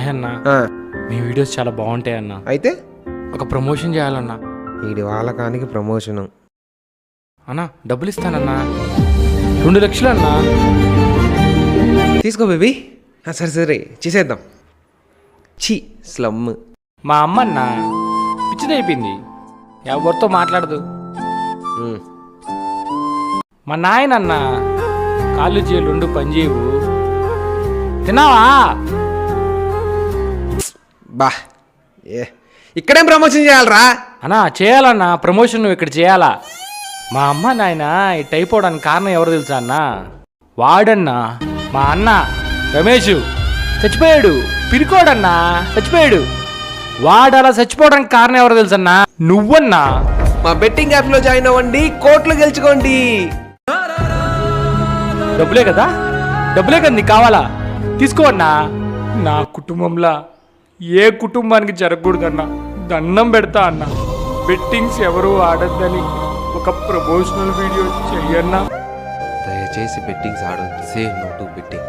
సాయి అన్న, ఆ, మీ వీడియోస్ చాలా బాగుంటాయి అన్న. అయితే ఒక ప్రమోషన్ చేయాలన్నా. వీడి వాళ్ళకానికి ప్రమోషను. అన్నా డబ్బులు ఇస్తానన్నా, 2 లక్షలు అన్నా. తీసుకో బేబీ. సరే సరే చేసేద్దాం. ఛీ స్లమ్. మా అమ్మ అన్న పిచ్చిదైపోయింది, ఎవరితో మాట్లాడదు. మా నాయనన్న కాళ్ళు చేలు 2 పనిచేయవు. తిన్నావా? బా ఏ ఇక్కడేం ప్రమోషన్ చేయాలరా? అన్నా చేయాలన్నా ప్రమోషన్, నువ్వు ఇక్కడ చేయాలా? మా అమ్మ నాయన ఇట్ అయిపోవడానికి కారణం ఎవరు తెలుసా అన్న? వాడన్నా, మా అన్న రమేష్ చచ్చిపోయాడు. పిరికోడన్నా చచ్చిపోయాడు. వాడు అలా చచ్చిపోవడానికి కారణం ఎవరు తెలుసన్నా? నువ్వన్నా. మా బెట్టింగ్ యాప్లో జాయిన్ అవ్వండి, కోట్లు గెలుచుకోండి. డబ్బులే కదా, డబ్బులే కదా నీకు కావాలా? తీసుకో అన్నా. నా కుటుంబంలో ఏ కుటుంబానికి జరగకూడదన్నా, దండం పెడతా అన్న. బెట్టింగ్స్ ఎవరు ఆడద్దని ఒక ప్రమోషనల్ వీడియో చెయ్యన్నా. దయచేసి బెట్టింగ్స్ ఆడొద్దు. Say no to betting.